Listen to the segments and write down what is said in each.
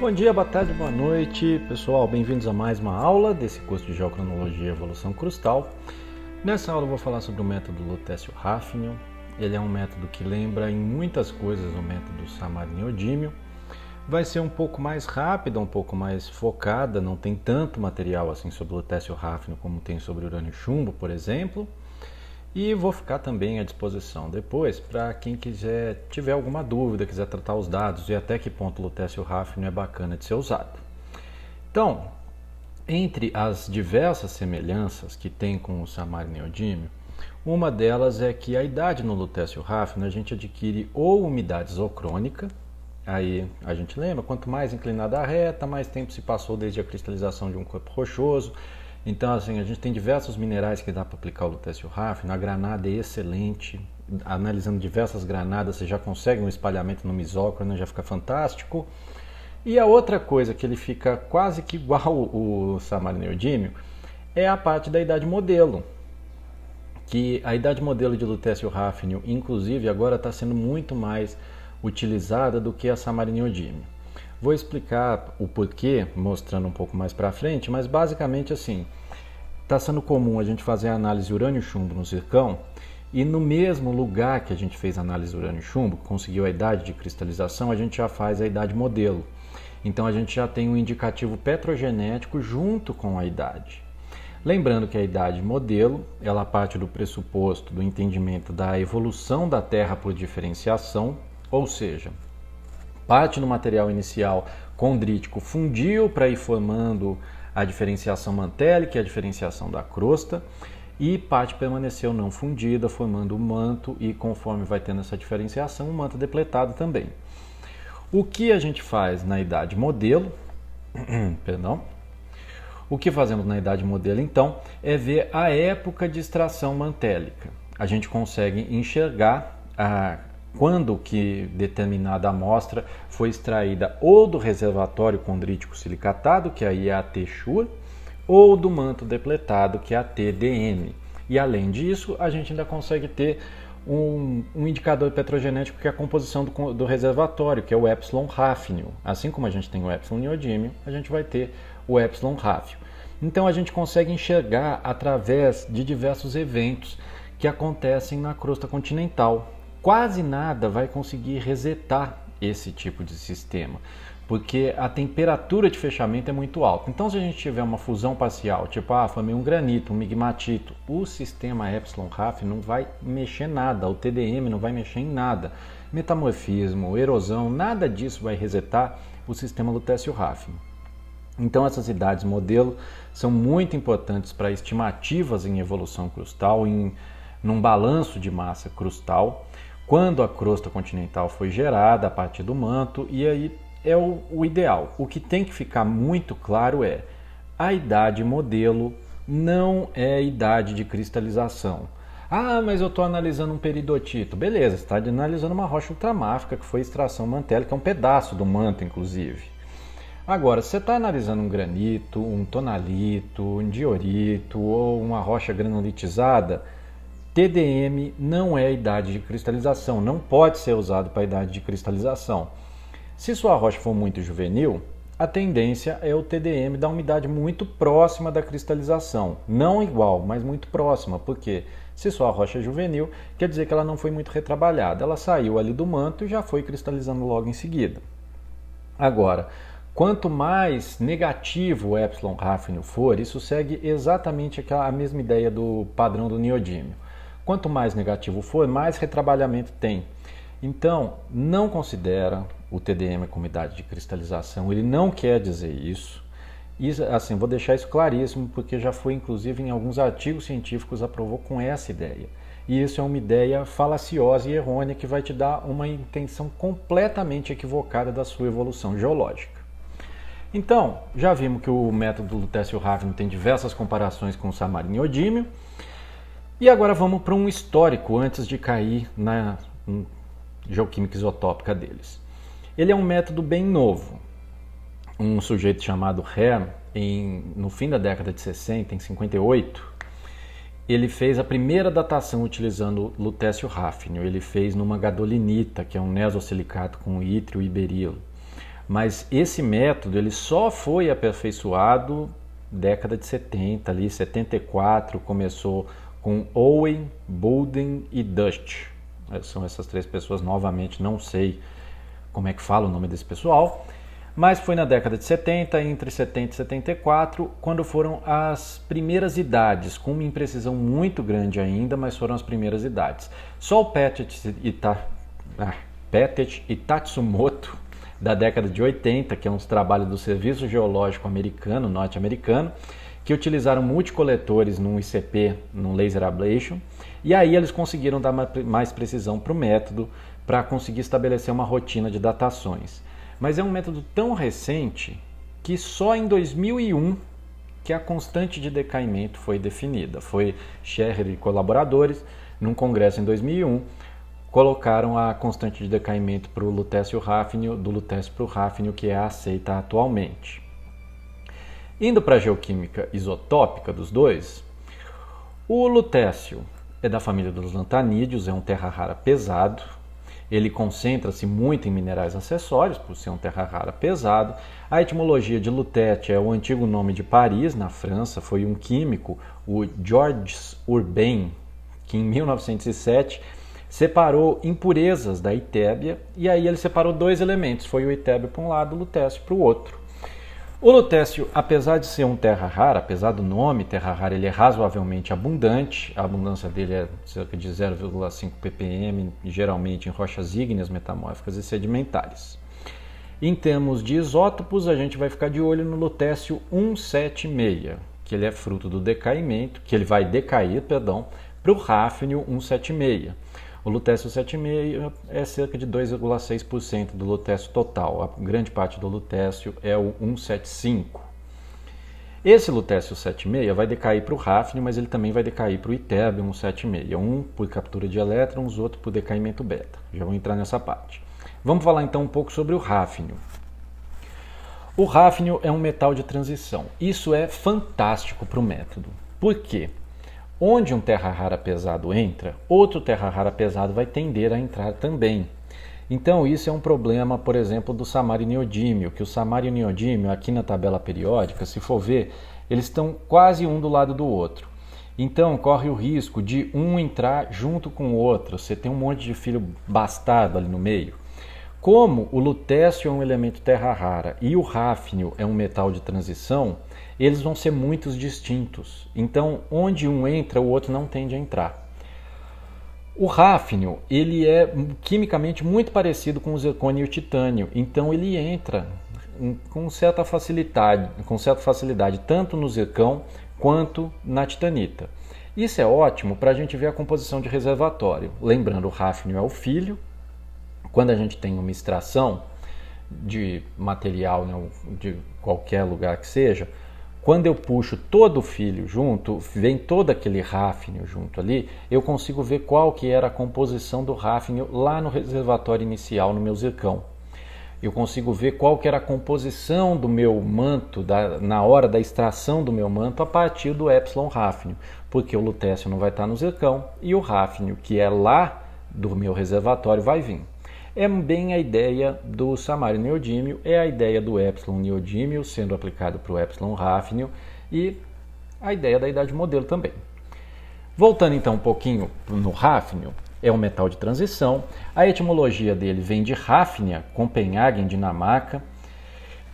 Bom dia, boa tarde, boa noite, pessoal. Bem-vindos a mais uma aula desse curso de Geocronologia e Evolução Crustal. Nessa aula eu vou falar sobre o método Lutécio-Hafnium. Ele é um método que lembra em muitas coisas o método Samar-Neodímio. Vai ser um pouco mais rápida, um pouco mais focada, não tem tanto material assim sobre o Lutécio-Hafnium como tem sobre urânio-chumbo, por exemplo. E vou ficar também à disposição depois para quem tiver alguma dúvida, quiser tratar os dados e até que ponto o Lutécio-Hafnium é bacana de ser usado. Então, entre as diversas semelhanças que tem com o Samar-Neodímio, uma delas é que a idade no Lutécio-Hafnium a gente adquire ou umidade isocrônica, aí a gente lembra, quanto mais inclinada a reta, mais tempo se passou desde a cristalização de um corpo rochoso. Então, assim, a gente tem diversos minerais que dá para aplicar o Lutécio-Hafnium. A granada é excelente. Analisando diversas granadas, você já consegue um espalhamento no mesócrono, já fica fantástico. E a outra coisa que ele fica quase que igual o Samar-Neodímio é a parte da idade modelo. Que a idade modelo de Lutécio-Hafnium, inclusive, agora está sendo muito mais utilizada do que a Samar-Neodímio. Vou explicar o porquê, mostrando um pouco mais para frente, mas basicamente assim, está sendo comum a gente fazer a análise urânio-chumbo no zircão e no mesmo lugar que a gente fez a análise urânio-chumbo, conseguiu a idade de cristalização, a gente já faz a idade modelo. Então a gente já tem um indicativo petrogenético junto com a idade. Lembrando que a idade modelo, ela parte do pressuposto do entendimento da evolução da Terra por diferenciação, ou seja, parte do material inicial condrítico fundiu para ir formando a diferenciação mantélica e a diferenciação da crosta, e parte permaneceu não fundida, formando o manto, e conforme vai tendo essa diferenciação, o manto depletado também. O que a gente faz na idade modelo, o que fazemos na idade modelo então, é ver a época de extração mantélica. A gente consegue enxergar quando que determinada amostra foi extraída ou do reservatório condrítico silicatado, que aí é a T-Schur, ou do manto depletado, que é a TDM. E além disso, a gente ainda consegue ter um indicador petrogenético que é a composição do reservatório, que é o Epsilon-Hafnium. Assim como a gente tem o Epsilon-Neodímio, a gente vai ter o Epsilon-Hafnium. Então a gente consegue enxergar através de diversos eventos que acontecem na crosta continental. Quase nada vai conseguir resetar esse tipo de sistema, porque a temperatura de fechamento é muito alta. Então, se a gente tiver uma fusão parcial, tipo, formei um granito, um migmatito, o sistema Epsilon-Hafnium não vai mexer nada, o TDM não vai mexer em nada. Metamorfismo, erosão, nada disso vai resetar o sistema Lutécio-Hafnium. Então, essas idades modelo são muito importantes para estimativas em evolução crustal, num balanço de massa crustal, quando a crosta continental foi gerada a partir do manto, e aí é o ideal. O que tem que ficar muito claro é a idade modelo não é a idade de cristalização. Mas eu estou analisando um peridotito. Beleza, você está analisando uma rocha ultramáfica que foi extração mantélica, é um pedaço do manto, inclusive. Agora, se você está analisando um granito, um tonalito, um diorito ou uma rocha granulitizada, TDM não é a idade de cristalização, não pode ser usado para a idade de cristalização. Se sua rocha for muito juvenil, a tendência é o TDM dar uma idade muito próxima da cristalização. Não igual, mas muito próxima, porque se sua rocha é juvenil, quer dizer que ela não foi muito retrabalhada. Ela saiu ali do manto e já foi cristalizando logo em seguida. Agora, quanto mais negativo o Epsilon-Hafnium for, isso segue exatamente a mesma ideia do padrão do neodímio. Quanto mais negativo for, mais retrabalhamento tem. Então, não considera o TDM como idade de cristalização, ele não quer dizer isso. E, assim, vou deixar isso claríssimo, porque já foi, inclusive, em alguns artigos científicos aprovou com essa ideia. E isso é uma ideia falaciosa e errônea que vai te dar uma intenção completamente equivocada da sua evolução geológica. Então, já vimos que o método Lutécio-Hafnium tem diversas comparações com o Samar-Neodímio. E agora vamos para um histórico antes de cair na geoquímica isotópica deles. Ele é um método bem novo. Um sujeito chamado Herm, no fim da década de 60, em 58, ele fez a primeira datação utilizando Lutécio-Hafnium. Ele fez numa gadolinita, que é um nesosilicato com ítrio e berilo. Mas esse método ele só foi aperfeiçoado década de 70, ali 74, começou com Owen, Bolden e Dust. São essas três pessoas, novamente não sei como é que fala o nome desse pessoal, mas foi na década de 70, entre 70 e 74, quando foram as primeiras idades, com uma imprecisão muito grande ainda, mas foram as primeiras idades. Só o Pettit e Tatsumoto, da década de 80, que é um trabalho do Serviço Geológico Americano, norte-americano, que utilizaram multicoletores num ICP, num Laser Ablation, e aí eles conseguiram dar mais precisão para o método, para conseguir estabelecer uma rotina de datações. Mas é um método tão recente que só em 2001 que a constante de decaimento foi definida. Foi Scherrer e colaboradores, num congresso em 2001, colocaram a constante de decaimento para o lutécio-hafnio, do lutécio para o hafnio, que é a aceita atualmente. Indo para a geoquímica isotópica dos dois, o lutécio é da família dos lantanídeos, é um terra rara pesado. Ele concentra-se muito em minerais acessórios, por ser um terra rara pesado. A etimologia de lutete é o antigo nome de Paris, na França. Foi um químico, o Georges Urbain, que em 1907 separou impurezas da itébia, e aí ele separou dois elementos. Foi o itébio para um lado, o lutécio para o outro. O lutécio, apesar de ser um terra rara, apesar do nome terra rara, ele é razoavelmente abundante. A abundância dele é cerca de 0,5 ppm, geralmente em rochas ígneas, metamórficas e sedimentares. Em termos de isótopos, a gente vai ficar de olho no lutécio 176, que ele é fruto do decaimento, que ele vai decair, para o hafnio 176. O lutécio 76 é cerca de 2,6% do lutécio total. A grande parte do lutécio é o 175. Esse lutécio 76 vai decair para o hafnio, mas ele também vai decair para o itérbio 176. Um por captura de elétrons, outro por decaimento beta. Já vou entrar nessa parte. Vamos falar então um pouco sobre o hafnio. O hafnio é um metal de transição. Isso é fantástico para o método. Por quê? Onde um terra rara pesado entra, outro terra rara pesado vai tender a entrar também. Então isso é um problema, por exemplo, do samário neodímio, que o samário e o neodímio, aqui na tabela periódica, se for ver, eles estão quase um do lado do outro. Então corre o risco de um entrar junto com o outro, você tem um monte de filho bastardo ali no meio. Como o lutécio é um elemento terra rara e o hafnio é um metal de transição, eles vão ser muito distintos. Então, onde um entra, o outro não tende a entrar. O hafnio, ele é quimicamente muito parecido com o zircônio e o titânio. Então, ele entra com certa facilidade tanto no zircão quanto na titanita. Isso é ótimo para a gente ver a composição de reservatório. Lembrando, o hafnio é o filho. Quando a gente tem uma extração de material, né, de qualquer lugar que seja, quando eu puxo todo o filho junto, vem todo aquele hafnio junto ali, eu consigo ver qual que era a composição do hafnio lá no reservatório inicial, no meu zircão. Eu consigo ver qual que era a composição do meu manto, na hora da extração do meu manto, a partir do epsilon hafnio, porque o lutécio não vai estar no zircão e o hafnio, que é lá do meu reservatório, vai vir. É bem a ideia do samário neodímio, é a ideia do epsilon neodímio sendo aplicado para o epsilon hafnio e a ideia da idade modelo também. Voltando então um pouquinho no hafnio, é um metal de transição. A etimologia dele vem de Hafnia, Copenhagen, Dinamarca.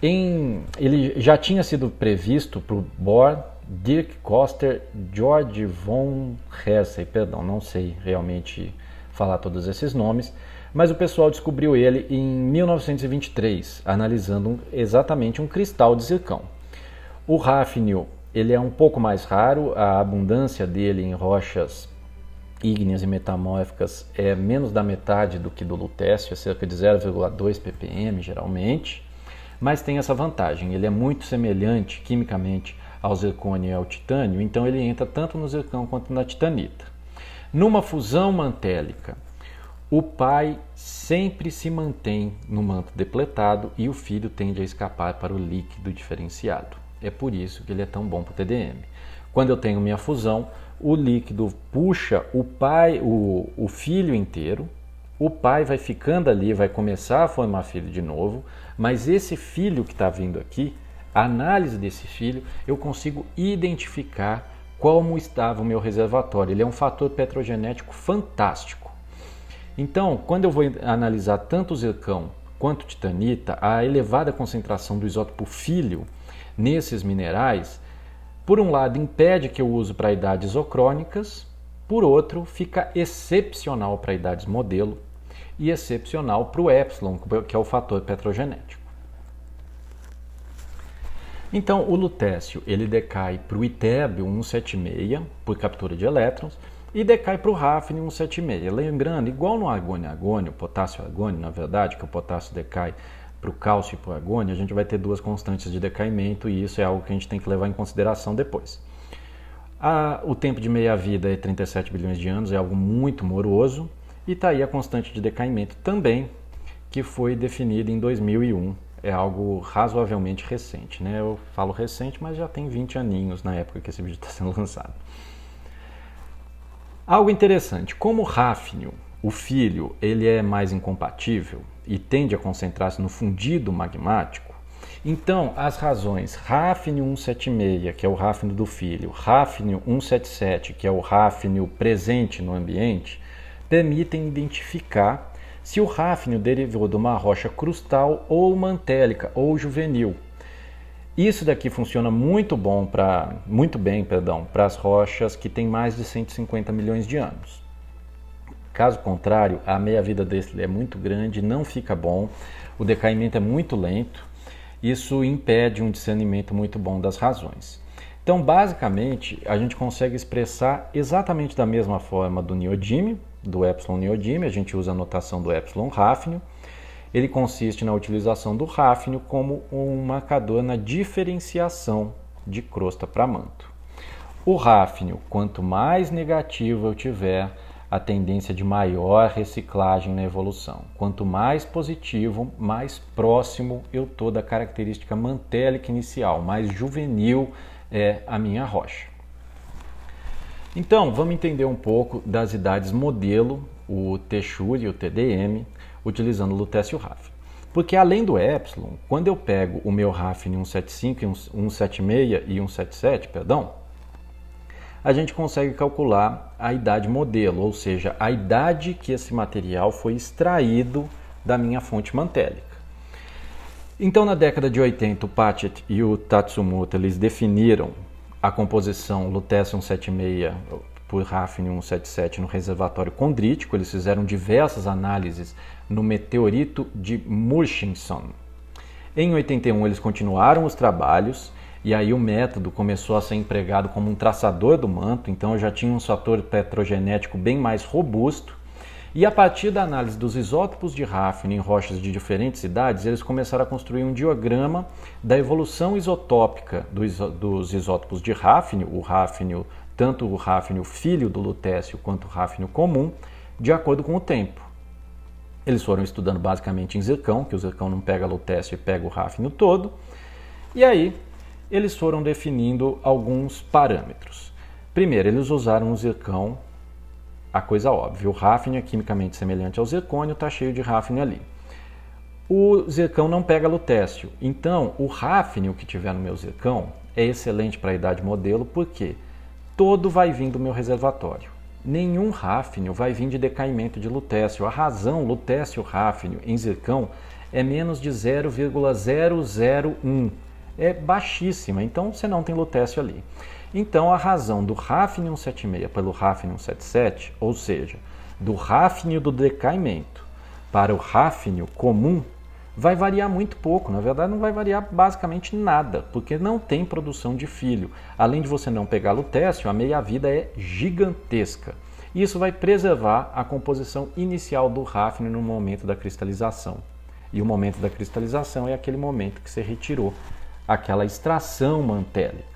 Ele já tinha sido previsto por Bohr, Dirk Coster, George von Hesse, não sei realmente falar todos esses nomes, mas o pessoal descobriu ele em 1923, analisando exatamente um cristal de zircão. O hafnio, ele é um pouco mais raro, a abundância dele em rochas ígneas e metamórficas é menos da metade do que do lutécio, é cerca de 0,2 ppm geralmente, mas tem essa vantagem, ele é muito semelhante quimicamente ao zircônio e ao titânio, então ele entra tanto no zircão quanto na titanita. Numa fusão mantélica, o pai sempre se mantém no manto depletado e o filho tende a escapar para o líquido diferenciado. É por isso que ele é tão bom para o TDM. Quando eu tenho minha fusão, o líquido puxa o filho inteiro, o pai vai ficando ali, vai começar a formar filho de novo, mas esse filho que está vindo aqui, a análise desse filho, eu consigo identificar como estava o meu reservatório. Ele é um fator petrogenético fantástico. Então, quando eu vou analisar tanto o zircão quanto titanita, a elevada concentração do isótopo filho nesses minerais, por um lado, impede que eu use para idades isocrônicas, por outro, fica excepcional para idades modelo e excepcional para o epsilon, que é o fator petrogenético. Então, o lutécio ele decai para o ytterbio 176 por captura de elétrons e decai para o hafnium 176. Lembrando, igual no argônio-argônio, potássio-argônio, na verdade, que o potássio decai para o cálcio e para o argônio, a gente vai ter duas constantes de decaimento e isso é algo que a gente tem que levar em consideração depois. O tempo de meia-vida é 37 bilhões de anos, é algo muito moroso, e está aí a constante de decaimento também, que foi definida em 2001. É algo razoavelmente recente, né? Eu falo recente, mas já tem 20 aninhos na época que esse vídeo está sendo lançado. Algo interessante, como o hafnium, o filho, ele é mais incompatível e tende a concentrar-se no fundido magmático, então as razões hafnium 176, que é o hafnium do filho, hafnium 177, que é o hafnium presente no ambiente, permitem identificar se o hafnium derivou de uma rocha crustal ou mantélica ou juvenil. Isso daqui funciona muito bem para as rochas que têm mais de 150 milhões de anos. Caso contrário, a meia-vida dele é muito grande, não fica bom, o decaimento é muito lento, isso impede um discernimento muito bom das razões. Então, basicamente, a gente consegue expressar exatamente da mesma forma do neodímio, do epsilon neodímio, a gente usa a notação do epsilon hafnium. Ele consiste na utilização do hafnium como um marcador na diferenciação de crosta para manto. O hafnium, quanto mais negativo eu tiver, a tendência de maior reciclagem na evolução. Quanto mais positivo, mais próximo eu estou da característica mantélica inicial, mais juvenil é a minha rocha. Então, vamos entender um pouco das idades modelo, o T-Shure e o TDM, utilizando o lutécio hafnium. Porque além do epsilon, quando eu pego o meu hafnium 175, 176 e 177, a gente consegue calcular a idade modelo, ou seja, a idade que esse material foi extraído da minha fonte mantélica. Então, na década de 80, o Patchett e o Tatsumoto eles definiram a composição lutécio 176 por hafnium 177 no reservatório condrítico. Eles fizeram diversas análises no meteorito de Murchison. Em 81, eles continuaram os trabalhos e aí o método começou a ser empregado como um traçador do manto, então eu já tinha um fator petrogenético bem mais robusto. E a partir da análise dos isótopos de hafnium em rochas de diferentes idades, eles começaram a construir um diagrama da evolução isotópica dos isótopos de hafnium, o hafnium, tanto o hafnium filho do lutécio quanto o hafnium comum, de acordo com o tempo. Eles foram estudando basicamente em zircão, que o zircão não pega lutécio e pega o hafnium todo, e aí eles foram definindo alguns parâmetros. Primeiro, eles usaram o zircão, a coisa óbvia, o hafnium é quimicamente semelhante ao zircônio, está cheio de hafnium ali. O zircão não pega lutécio, então o hafnium que tiver no meu zircão é excelente para a idade modelo, porque todo vai vir do meu reservatório. Nenhum hafnium vai vir de decaimento de lutécio. A razão lutécio-hafnium em zircão é menos de 0,001. É baixíssima, então você não tem lutécio ali. Então a razão do hafnium 76 pelo hafnium 77, ou seja, do hafnium do decaimento para o hafnium comum, vai variar muito pouco. Na verdade, não vai variar basicamente nada, porque não tem produção de filho. Além de você não pegar lutécio, a meia-vida é gigantesca. Isso vai preservar a composição inicial do hafnium no momento da cristalização. E o momento da cristalização é aquele momento que você retirou aquela extração mantélica.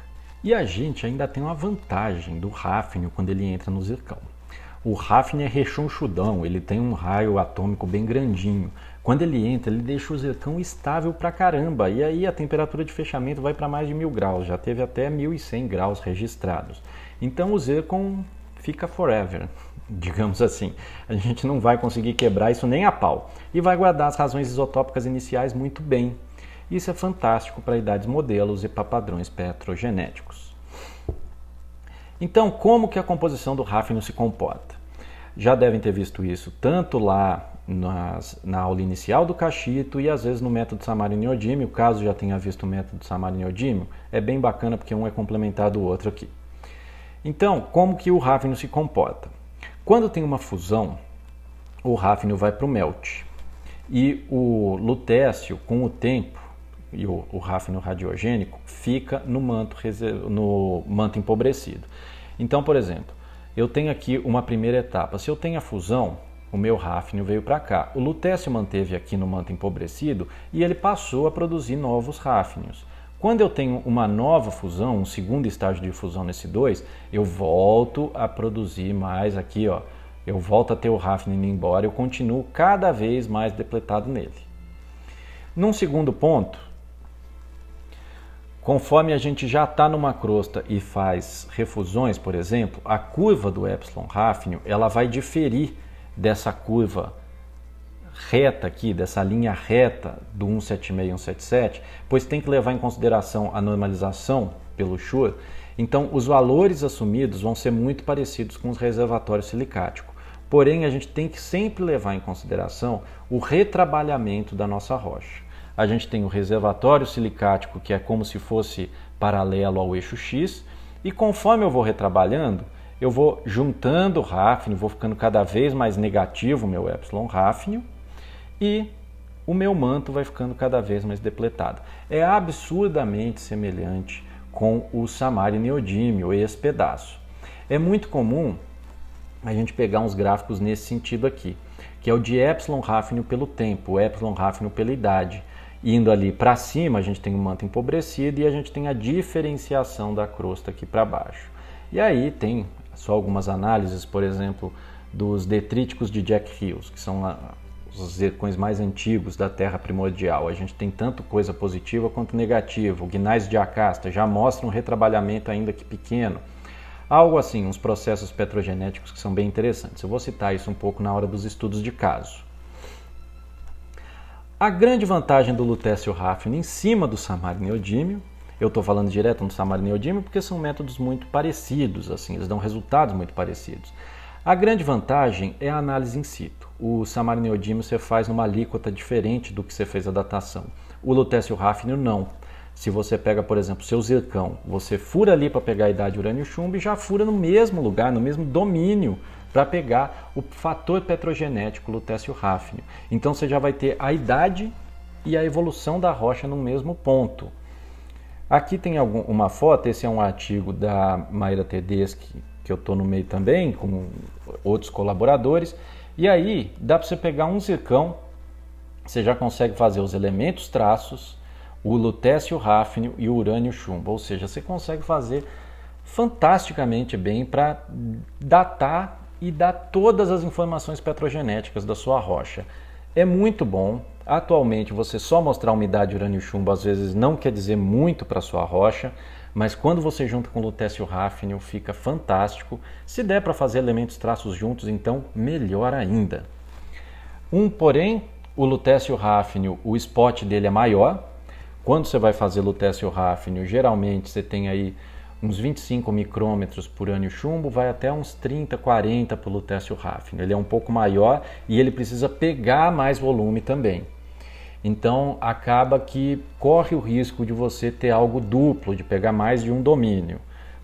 E a gente ainda tem uma vantagem do hafnium quando ele entra no zircão. O hafnium é rechonchudão, ele tem um raio atômico bem grandinho. Quando ele entra, ele deixa o zircão estável pra caramba. E aí a temperatura de fechamento vai para mais de 1000 graus. Já teve até 1100 graus registrados. Então o zircon fica forever. digamos assim. A gente não vai conseguir quebrar isso nem a pau. E vai guardar as razões isotópicas iniciais muito bem. Isso é fantástico para idades modelos e para padrões petrogenéticos. Então, como que a composição do ráfino se comporta? Já devem ter visto isso tanto lá na aula inicial do cachito e às vezes no método Samari-Neodímio. Caso já tenha visto o método Samari-Neodímio, é bem bacana porque um é complementar do outro aqui. Então, como que o ráfino se comporta? Quando tem uma fusão, o ráfino vai para o melt. E o lutécio, com o tempo, e o ráfino radiogênico, fica no manto empobrecido. Então, por exemplo, eu tenho aqui uma primeira etapa. Se eu tenho a fusão, o meu ráfino veio para cá. O lutécio manteve aqui no manto empobrecido e ele passou a produzir novos ráfinos. Quando eu tenho uma nova fusão, um segundo estágio de fusão nesse 2, eu volto a produzir mais aqui, ó. Eu volto a ter o ráfino indo embora, eu continuo cada vez mais depletado nele. Num segundo ponto, conforme a gente já está numa crosta e faz refusões, por exemplo, a curva do epsilon ráfino, ela vai diferir dessa curva reta aqui, dessa linha reta do 176 e 177, pois tem que levar em consideração a normalização pelo Schur. Então, os valores assumidos vão ser muito parecidos com os reservatórios silicáticos. Porém, a gente tem que sempre levar em consideração o retrabalhamento da nossa rocha. A gente tem o reservatório silicático, que é como se fosse paralelo ao eixo X, e conforme eu vou retrabalhando, eu vou juntando o ráfino, vou ficando cada vez mais negativo o meu epsilon ráfino, e o meu manto vai ficando cada vez mais depletado. É absurdamente semelhante com o Samari-Neodímio, esse pedaço. É muito comum a gente pegar uns gráficos nesse sentido aqui, que é o de epsilon ráfino pelo tempo, o epsilon ráfino pela idade. Indo ali para cima, a gente tem o manto empobrecido e a gente tem a diferenciação da crosta aqui para baixo. E aí tem só algumas análises, por exemplo, dos detríticos de Jack Hills, que são os zircões mais antigos da Terra primordial. A gente tem tanto coisa positiva quanto negativa. O gneiss de Acasta já mostra um retrabalhamento ainda que pequeno. Algo assim, uns processos petrogenéticos que são bem interessantes. Eu vou citar isso um pouco na hora dos estudos de caso. A grande vantagem do lutécio ráfino em cima do Samari-Neodímio, eu estou falando direto no Samari-Neodímio porque são métodos muito parecidos, assim, eles dão resultados muito parecidos. A grande vantagem é a análise in situ. O Samari-Neodímio você faz numa alíquota diferente do que você fez a datação. O lutécio ráfino não. Se você pega, por exemplo, seu zircão, você fura ali para pegar a idade urânio-chumbo e já fura no mesmo lugar, no mesmo domínio, para pegar o fator petrogenético lutécio ráfino. Então você já vai ter a idade e a evolução da rocha no mesmo ponto. Aqui tem uma foto, esse é um artigo da Mayra Tedeschi, que eu estou no meio também, com outros colaboradores. E aí dá para você pegar um zircão, você já consegue fazer os elementos traços, o lutécio ráfino e o urânio chumbo. Ou seja, você consegue fazer fantasticamente bem para datar e dar todas as informações petrogenéticas da sua rocha. É muito bom. Atualmente, você só mostrar umidade urânio-chumbo às vezes não quer dizer muito para a sua rocha, mas quando você junta com o lutécio ráfino fica fantástico. Se der para fazer elementos traços juntos, então melhor ainda. Porém, o lutécio ráfino, o spot dele é maior. Quando você vai fazer lutécio ráfino, geralmente você tem aí uns 25 micrômetros por urânio-chumbo, vai até uns 30, 40 para o lutécio ráfino. Ele é um pouco maior e ele precisa pegar mais volume também. Então acaba que corre o risco de você ter algo duplo, de pegar mais de um domínio,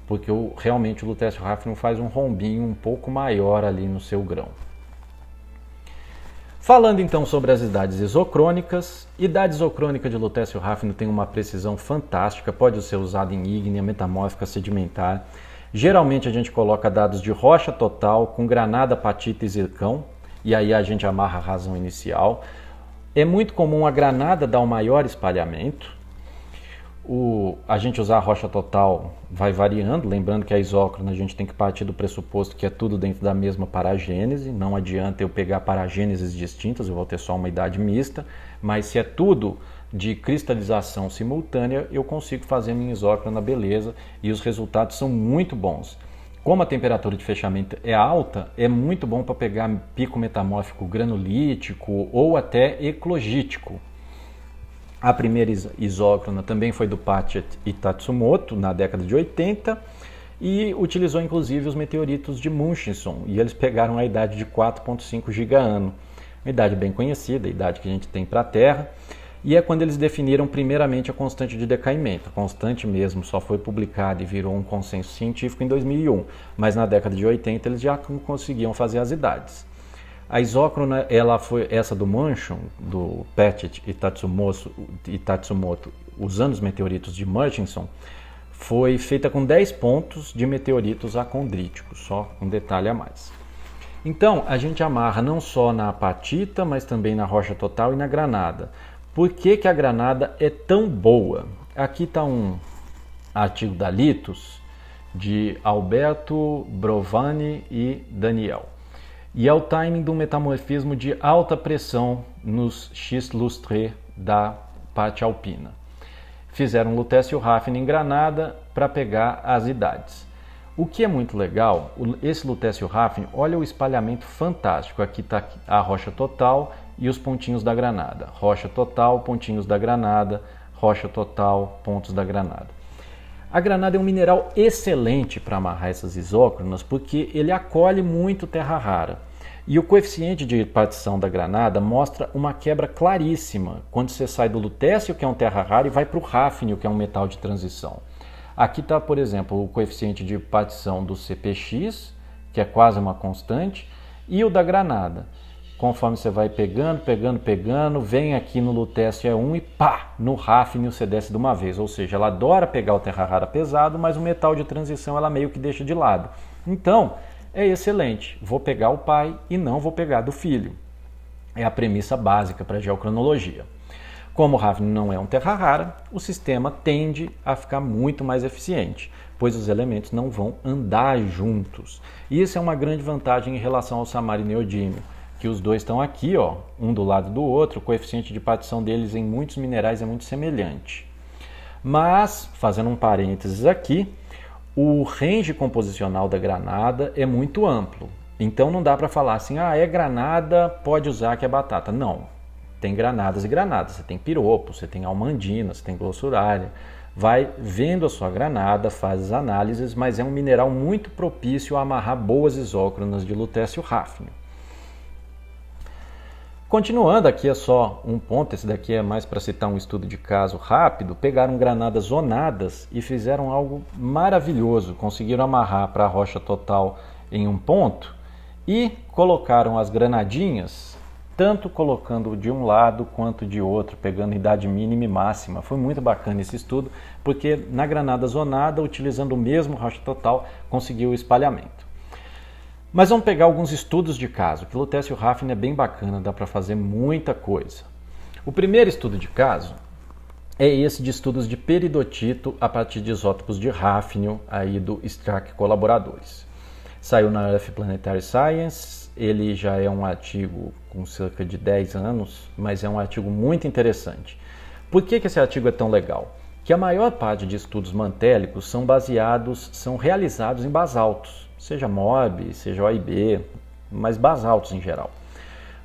porque realmente o lutécio ráfino faz um rombinho um pouco maior ali no seu grão. Falando então sobre as idades isocrônicas, idade isocrônica de lutécio ráfino tem uma precisão fantástica, pode ser usada em ígnea, metamórfica, sedimentar. Geralmente a gente coloca dados de rocha total com granada, apatita e zircão, e aí a gente amarra a razão inicial. É muito comum a granada dar um maior espalhamento. A gente usar a rocha total vai variando, lembrando que a isócrona a gente tem que partir do pressuposto que é tudo dentro da mesma paragênese, não adianta eu pegar paragêneses distintas, eu vou ter só uma idade mista, mas se é tudo de cristalização simultânea, eu consigo fazer minha isócrona beleza e os resultados são muito bons. como a temperatura de fechamento é alta, é muito bom para pegar pico metamórfico granulítico ou até eclogítico. A primeira isócrona também foi do Patchett e Tatsumoto, na década de 80, e utilizou inclusive os meteoritos de Murchison, e eles pegaram a idade de 4,5 gigaano, uma idade bem conhecida, a idade que a gente tem para a Terra, e é quando eles definiram primeiramente a constante de decaimento. A constante mesmo só foi publicada e virou um consenso científico em 2001, mas na década de 80 eles já conseguiam fazer as idades. A isócrona, ela foi essa do Murchison, do Patchett e Tatsumoto, usando os meteoritos de Murchison, foi feita com 10 pontos de meteoritos acondríticos, só um detalhe a mais. Então, a gente amarra não só na apatita, mas também na rocha total e na granada. Por que a granada é tão boa? Aqui está um artigo da Litus, de Alberto Brovani e Daniel. E é o timing do metamorfismo de alta pressão nos X-lustre da parte alpina. Fizeram lutécio-hafnia em granada para pegar as idades. O que é muito legal, esse lutécio-hafnia, olha o espalhamento fantástico. Aqui está a rocha total e os pontinhos da granada. Rocha total, pontinhos da granada, rocha total, pontos da granada. A granada é um mineral excelente para amarrar essas isócronas porque ele acolhe muito terra rara. E o coeficiente de partição da granada mostra uma quebra claríssima quando você sai do lutécio, que é um terra rara, e vai para o hafnio, que é um metal de transição. Aqui está, por exemplo, o coeficiente de partição do CPX, que é quase uma constante, e o da granada. Conforme você vai pegando, vem aqui no lutécio é 1 e pá, no hafnio você desce de uma vez. Ou seja, ela adora pegar o terra rara pesado, mas o metal de transição ela meio que deixa de lado. Então, é excelente. Vou pegar o pai e não vou pegar do filho. É a premissa básica para a geocronologia. Como o hafnio não é um terra rara, o sistema tende a ficar muito mais eficiente, pois os elementos não vão andar juntos. E isso é uma grande vantagem em relação ao samara e neodímio, que os dois estão aqui, ó, um do lado do outro, o coeficiente de partição deles em muitos minerais é muito semelhante. Mas, fazendo um parênteses aqui, o range composicional da granada é muito amplo. Então não dá para falar assim, é granada, pode usar que é batata. Não, tem granadas e granadas. Você tem piropo, você tem almandina, você tem glossurária. Vai vendo a sua granada, faz as análises, mas é um mineral muito propício a amarrar boas isócronas de lutécio-hafnio. Continuando, aqui é só um ponto, esse daqui é mais para citar um estudo de caso rápido. Pegaram granadas zonadas e fizeram algo maravilhoso. Conseguiram amarrar para a rocha total em um ponto e colocaram as granadinhas, tanto colocando de um lado quanto de outro, pegando idade mínima e máxima. Foi muito bacana esse estudo, porque na granada zonada, utilizando o mesmo rocha total, conseguiu o espalhamento. Mas vamos pegar alguns estudos de caso, que o lutécio-hafnia é bem bacana, dá para fazer muita coisa. O primeiro estudo de caso é esse de estudos de peridotito a partir de isótopos de hafnio aí do Strack Colaboradores. Saiu na Earth Planetary Science, ele já é um artigo com cerca de 10 anos, mas é um artigo muito interessante. Por que esse artigo é tão legal? Que a maior parte de estudos mantélicos são realizados em basaltos, seja MOB, seja OIB, mas basaltos em geral.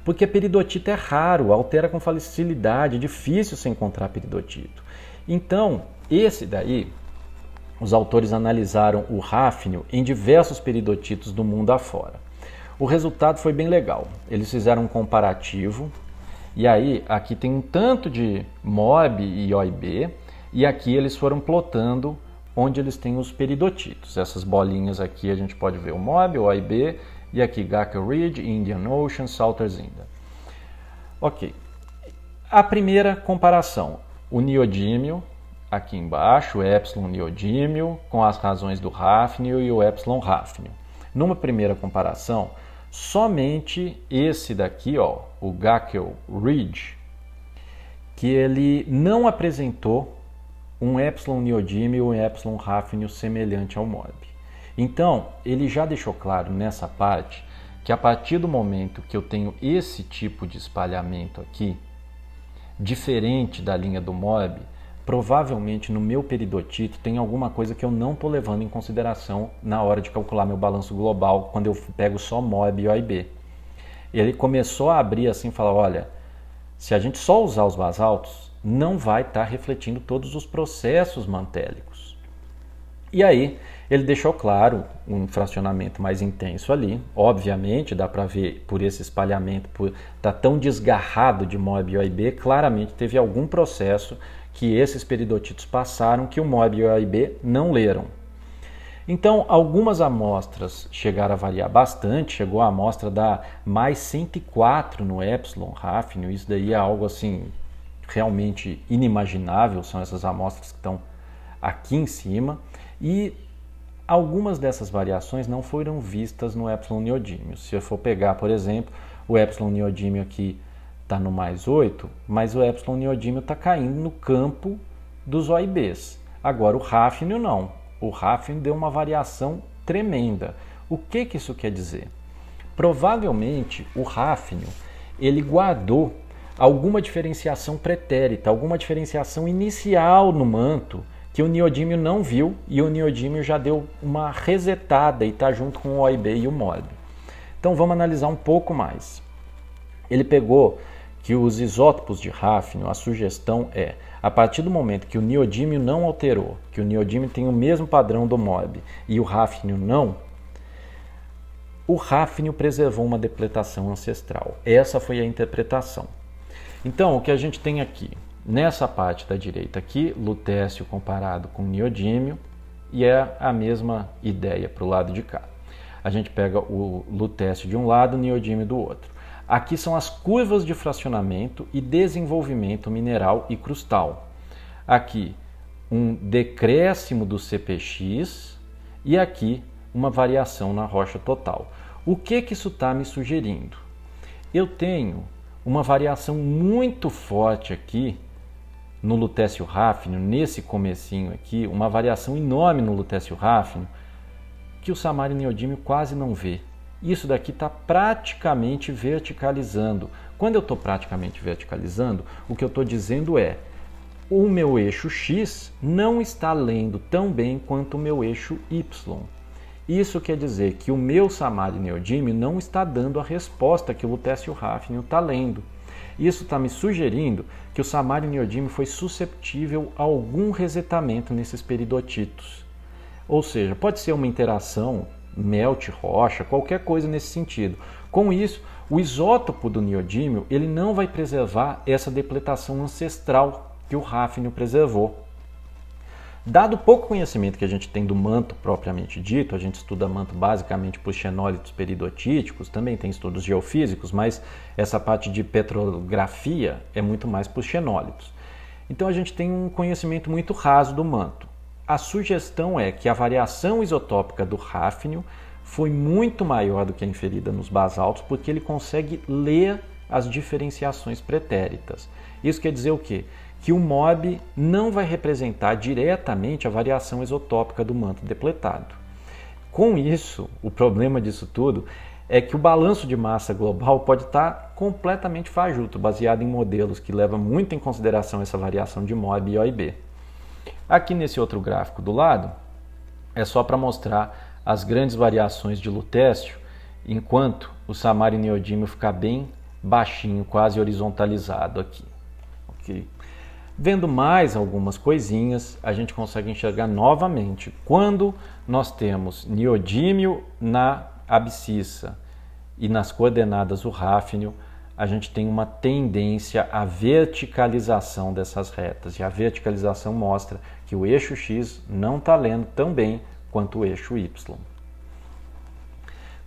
Porque peridotito é raro, altera com facilidade, é difícil se encontrar peridotito. Então, esse daí, os autores analisaram o hafnio em diversos peridotitos do mundo afora. O resultado foi bem legal. Eles fizeram um comparativo, e aí aqui tem um tanto de MOB e OIB, e aqui eles foram plotando onde eles têm os peridotitos. Essas bolinhas aqui a gente pode ver o MOB, o OIB, e aqui Gackel Ridge, Indian Ocean, Salterzinda. Ok. A primeira comparação, o neodímio, aqui embaixo, o epsilon neodímio, com as razões do hafnio e o epsilon hafnio. Numa primeira comparação, somente esse daqui, ó, o Gackel Ridge, que ele não apresentou um epsilon neodímio e um epsilon hafnio semelhante ao MOB. Então, ele já deixou claro nessa parte que a partir do momento que eu tenho esse tipo de espalhamento aqui, diferente da linha do MOB, provavelmente no meu peridotito tem alguma coisa que eu não estou levando em consideração na hora de calcular meu balanço global, quando eu pego só MOEB e OIB. Ele começou a abrir assim e falar, olha, se a gente só usar os basaltos, não vai estar refletindo todos os processos mantélicos. E aí ele deixou claro um fracionamento mais intenso ali. Obviamente, dá para ver por esse espalhamento, por estar tão desgarrado de MOEB e OIB, claramente teve algum processo que esses peridotitos passaram que o MOEB e o OIB não leram. Então, algumas amostras chegaram a variar bastante, chegou a amostra da mais 104 no Epsilon Hafnium, isso daí é algo assim realmente inimaginável, são essas amostras que estão aqui em cima, e algumas dessas variações não foram vistas no Epsilon neodímio. Se eu for pegar, por exemplo, o Epsilon neodímio aqui está no mais 8, mas o Epsilon neodímio está caindo no campo dos OIBs. Agora o Hafnium não. O Hafnium deu uma variação tremenda. O que isso quer dizer? Provavelmente o Hafnium ele guardou alguma diferenciação pretérita, alguma diferenciação inicial no manto que o neodímio não viu e o neodímio já deu uma resetada e está junto com o OIB e o MOEB. Então vamos analisar um pouco mais. Ele pegou que os isótopos de Hafnium, a sugestão é, a partir do momento que o neodímio não alterou, que o neodímio tem o mesmo padrão do MOEB e o Hafnium não, o Hafnium preservou uma depletação ancestral. Essa foi a interpretação. Então, o que a gente tem aqui, nessa parte da direita aqui, lutécio comparado com neodímio, e é a mesma ideia para o lado de cá. A gente pega o lutécio de um lado, o neodímio do outro. Aqui são as curvas de fracionamento e desenvolvimento mineral e crustal. Aqui um decréscimo do CPX e aqui uma variação na rocha total. O que isso está me sugerindo? Eu tenho uma variação muito forte aqui no lutécio Hafnium, nesse comecinho aqui, uma variação enorme no lutécio Hafnium, que o samário neodímio quase não vê. Isso daqui está praticamente verticalizando. Quando eu estou praticamente verticalizando, o que eu estou dizendo é o meu eixo X não está lendo tão bem quanto o meu eixo Y. Isso quer dizer que o meu samário neodímio não está dando a resposta que o lutécio Hafnium está lendo. Isso está me sugerindo que o samário neodímio foi susceptível a algum resetamento nesses peridotitos. Ou seja, pode ser uma interação melt rocha, qualquer coisa nesse sentido. Com isso, o isótopo do neodímio ele não vai preservar essa depletação ancestral que o Hafnium preservou. Dado o pouco conhecimento que a gente tem do manto propriamente dito, a gente estuda manto basicamente por xenólitos peridotíticos, também tem estudos geofísicos, mas essa parte de petrografia é muito mais por xenólitos. Então a gente tem um conhecimento muito raso do manto. A sugestão é que a variação isotópica do Hafnium foi muito maior do que a inferida nos basaltos, porque ele consegue ler as diferenciações pretéritas. Isso quer dizer o quê? Que o MOEB não vai representar diretamente a variação isotópica do manto depletado. Com isso, o problema disso tudo é que o balanço de massa global pode estar completamente fajuto, baseado em modelos que levam muito em consideração essa variação de MOEB e OIB. Aqui nesse outro gráfico do lado, é só para mostrar as grandes variações de lutécio, enquanto o samário neodímio fica bem baixinho, quase horizontalizado aqui. Okay? Vendo mais algumas coisinhas, a gente consegue enxergar novamente quando nós temos neodímio na abscissa e nas coordenadas o Hafnium, a gente tem uma tendência à verticalização dessas retas. E a verticalização mostra que o eixo X não está lendo tão bem quanto o eixo Y.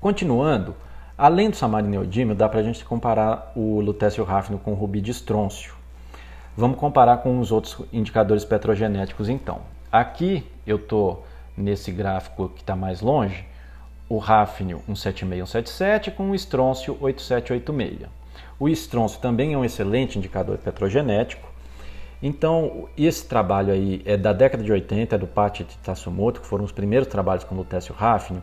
Continuando, além do samário neodímio, dá para a gente comparar o lutécio Hafnium com o rubi de estrôncio. Vamos comparar com os outros indicadores petrogenéticos então. Aqui eu estou nesse gráfico que está mais longe, o Hafnium 176, 177 com o estrôncio 8786. O estrôncio também é um excelente indicador petrogenético. Então, esse trabalho aí é da década de 80, é do Pachi e Tatsumoto, que foram os primeiros trabalhos com lutécio Hafnium,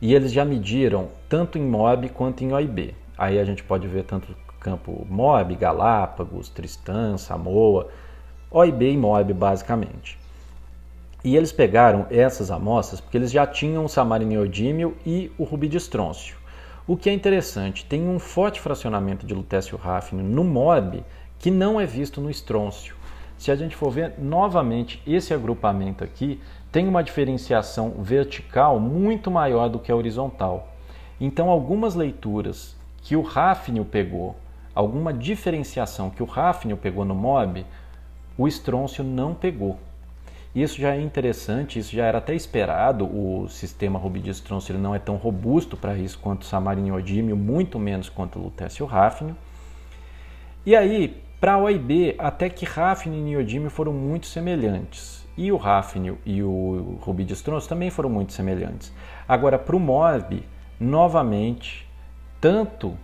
e eles já mediram tanto em MOEB quanto em OIB. Aí a gente pode ver tanto campo MOEB, Galápagos, Tristan, Samoa, OIB e MOIB basicamente. E eles pegaram essas amostras porque eles já tinham o samarineodímio e o rubi de estrôncio. O que é interessante, tem um forte fracionamento de lutécio rafnio no MOIB que não é visto no estrôncio. Se a gente for ver novamente esse agrupamento aqui, tem uma diferenciação vertical muito maior do que a horizontal. Então algumas leituras que o rafnio pegou, alguma diferenciação que o rafnio pegou no MOIB, o estrôncio não pegou. Isso já é interessante, isso já era até esperado, o sistema rubi de estrôncio não é tão robusto para isso quanto o samarineodímio, muito menos quanto o lutécio rafnio. E aí, para a OIB, até que rafnio e neodímio foram muito semelhantes. E o rafnio e o rubi de estrôncio também foram muito semelhantes. Agora, para o MOIB, novamente, tanto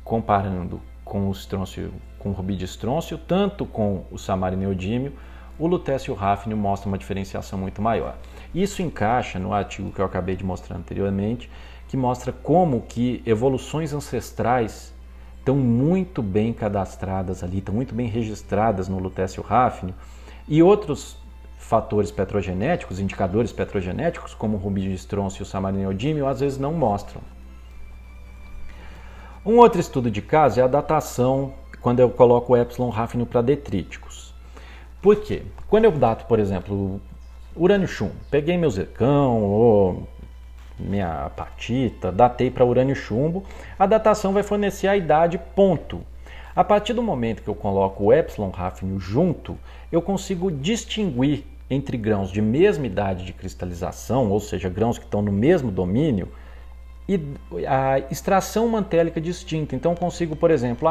comparando com o estrôncio, com o rubi de estrôncio, tanto com o samarineodímio, o lutécio rafnio mostra uma diferenciação muito maior. Isso encaixa no artigo que eu acabei de mostrar anteriormente, que mostra como que evoluções ancestrais estão muito bem cadastradas ali, estão muito bem registradas no lutécio rafnio, e outros fatores petrogenéticos, indicadores petrogenéticos, como o rubi de estrôncio e o samarineodímio, às vezes não mostram. Um outro estudo de caso é a datação, quando eu coloco o epsilon rafnio para detríticos. Por quê? Quando eu dato, por exemplo, urânio chumbo, peguei meu zircão ou minha apatita, datei para urânio chumbo, a datação vai fornecer a idade ponto. A partir do momento que eu coloco o epsilon rafnio junto, eu consigo distinguir entre grãos de mesma idade de cristalização, ou seja, grãos que estão no mesmo domínio, e a extração mantélica distinta. Então eu consigo, por exemplo,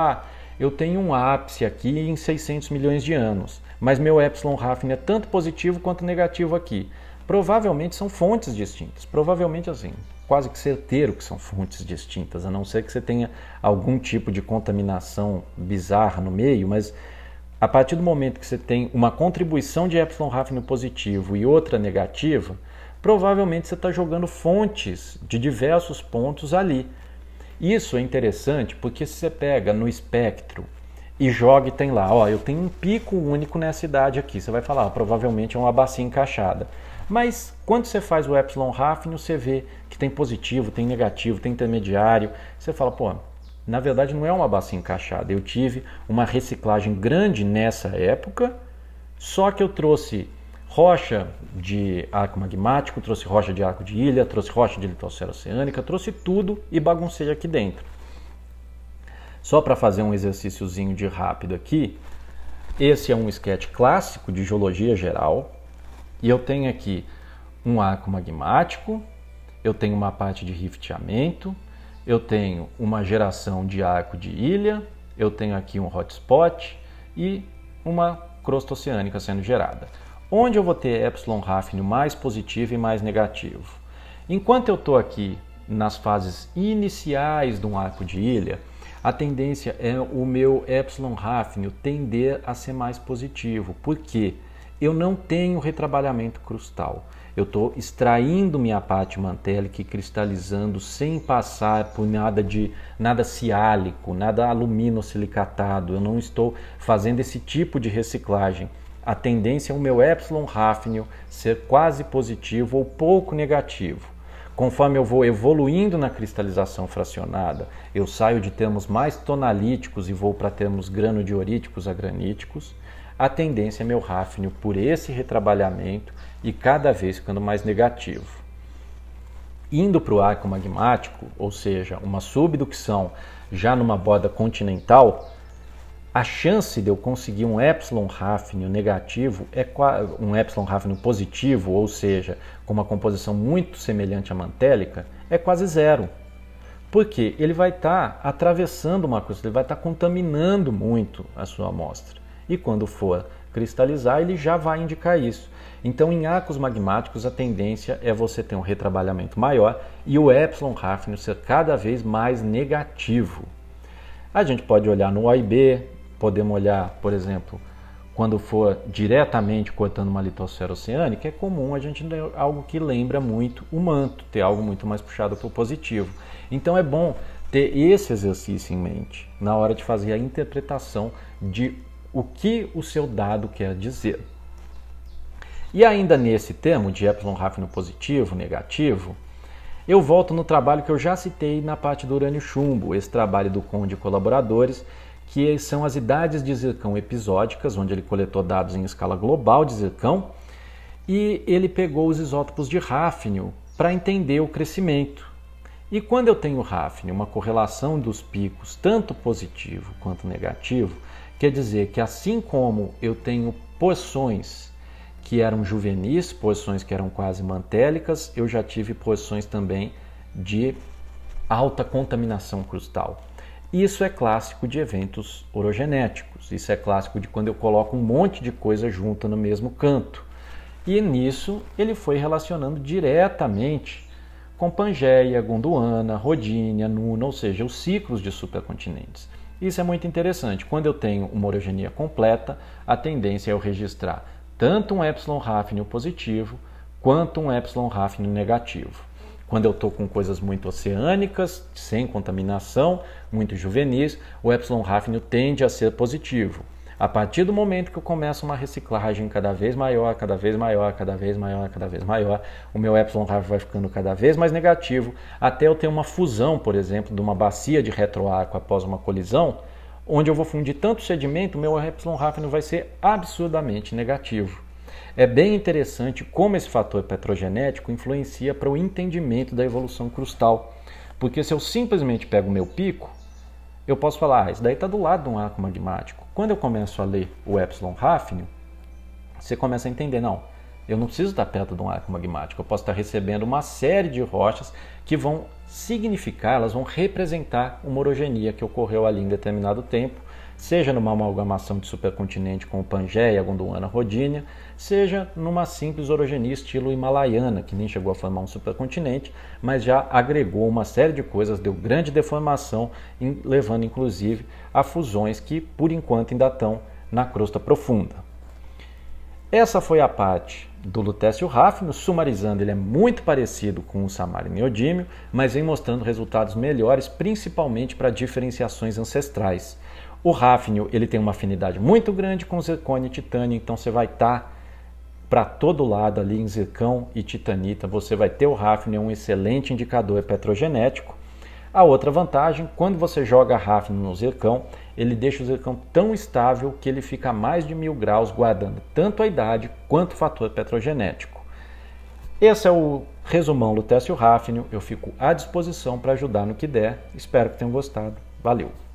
eu tenho um ápice aqui em 600 milhões de anos, mas meu epsilon rafnio é tanto positivo quanto negativo aqui. Provavelmente são fontes distintas, provavelmente assim, quase que certeiro que são fontes distintas, a não ser que você tenha algum tipo de contaminação bizarra no meio, mas a partir do momento que você tem uma contribuição de epsilon rafnio positivo e outra negativa, provavelmente você está jogando fontes de diversos pontos ali. Isso é interessante porque se você pega no espectro e joga e tem lá, eu tenho um pico único nessa idade aqui, você vai falar, provavelmente é uma bacia encaixada. Mas quando você faz o epsilon rafnio, você vê que tem positivo, tem negativo, tem intermediário. Você fala, na verdade não é uma bacia encaixada. Eu tive uma reciclagem grande nessa época, só que eu trouxe rocha de arco magmático, trouxe rocha de arco de ilha, trouxe rocha de litosfera oceânica, trouxe tudo e baguncei aqui dentro. Só para fazer um exercíciozinho de rápido aqui, esse é um sketch clássico de geologia geral. E eu tenho aqui um arco magmático, eu tenho uma parte de rifteamento, eu tenho uma geração de arco de ilha, eu tenho aqui um hotspot e uma crosta oceânica sendo gerada. Onde eu vou ter epsilon rafnio mais positivo e mais negativo? Enquanto eu estou aqui nas fases iniciais de um arco de ilha, a tendência é o meu epsilon rafnio tender a ser mais positivo. Por quê? Eu não tenho retrabalhamento crustal. Eu estou extraindo minha parte mantélica e cristalizando sem passar por nada ciálico, nada alumino-silicatado. Eu não estou fazendo esse tipo de reciclagem. A tendência é o meu epsilon rafnio ser quase positivo ou pouco negativo. Conforme eu vou evoluindo na cristalização fracionada, eu saio de termos mais tonalíticos e vou para termos granodioríticos a graníticos. A tendência é meu rafnio por esse retrabalhamento e cada vez ficando mais negativo. Indo para o arco magmático, ou seja, uma subducção já numa borda continental, a chance de eu conseguir um epsilon rafnio negativo, um epsilon rafnio positivo, ou seja, com uma composição muito semelhante à mantélica, é quase zero. Porque ele vai estar atravessando uma coisa, ele vai estar contaminando muito a sua amostra. E quando for cristalizar, ele já vai indicar isso. Então, em arcos magmáticos, a tendência é você ter um retrabalhamento maior e o epsilon rafnio ser cada vez mais negativo. A gente pode olhar no OIB, podemos olhar, por exemplo, quando for diretamente cortando uma litosfera oceânica, é comum a gente ter algo que lembra muito o manto, ter algo muito mais puxado para o positivo. Então, é bom ter esse exercício em mente na hora de fazer a interpretação de o que o seu dado quer dizer. E ainda nesse termo de epsilon hafnium positivo, negativo, eu volto no trabalho que eu já citei na parte do urânio chumbo, esse trabalho do Conde e colaboradores, que são as idades de zircão episódicas, onde ele coletou dados em escala global de zircão, e ele pegou os isótopos de hafnio para entender o crescimento. E quando eu tenho hafnio, uma correlação dos picos, tanto positivo quanto negativo, quer dizer que assim como eu tenho porções que eram juvenis, porções que eram quase mantélicas, eu já tive porções também de alta contaminação crustal. Isso é clássico de eventos orogenéticos, isso é clássico de quando eu coloco um monte de coisa junta no mesmo canto. E nisso ele foi relacionando diretamente com Pangeia, Gondwana, Rodinia, Nuna, ou seja, os ciclos de supercontinentes. Isso é muito interessante. Quando eu tenho uma orogenia completa, a tendência é eu registrar tanto um epsilon hafnium positivo quanto um epsilon hafnium negativo. Quando eu estou com coisas muito oceânicas, sem contaminação, muito juvenis, o epsilon hafnium tende a ser positivo. A partir do momento que eu começo uma reciclagem cada vez maior, cada vez maior, cada vez maior, cada vez maior, o meu epsilon hafnium vai ficando cada vez mais negativo, até eu ter uma fusão, por exemplo, de uma bacia de retroarco após uma colisão, onde eu vou fundir tanto sedimento, o meu epsilon hafnium vai ser absurdamente negativo. É bem interessante como esse fator petrogenético influencia para o entendimento da evolução crustal, porque se eu simplesmente pego o meu pico, eu posso falar, isso daí está do lado de um arco magmático. Quando eu começo a ler o epsilon hafnium, você começa a entender, não, eu não preciso estar perto de um arco magmático, eu posso estar recebendo uma série de rochas que vão significar, elas vão representar uma orogenia que ocorreu ali em determinado tempo, seja numa amalgamação de supercontinente com o Pangeia, Gondwana, Rodinia, seja numa simples orogenia estilo himalaiana, que nem chegou a formar um supercontinente, mas já agregou uma série de coisas, deu grande deformação, levando inclusive a fusões que por enquanto ainda estão na crosta profunda. Essa foi a parte do lutécio hafnio. Sumarizando, ele é muito parecido com o samara e neodímio, mas vem mostrando resultados melhores, principalmente para diferenciações ancestrais. O hafnio ele tem uma afinidade muito grande com zircônio e titânio, então você vai estar para todo lado ali em zircão e titanita, você vai ter o hafnio, é um excelente indicador petrogenético. A outra vantagem, quando você joga hafnio no zircão, ele deixa o zircão tão estável que ele fica a mais de 1000 graus, guardando tanto a idade quanto o fator petrogenético. Esse é o resumão lutécio hafnio, eu fico à disposição para ajudar no que der, espero que tenham gostado, valeu!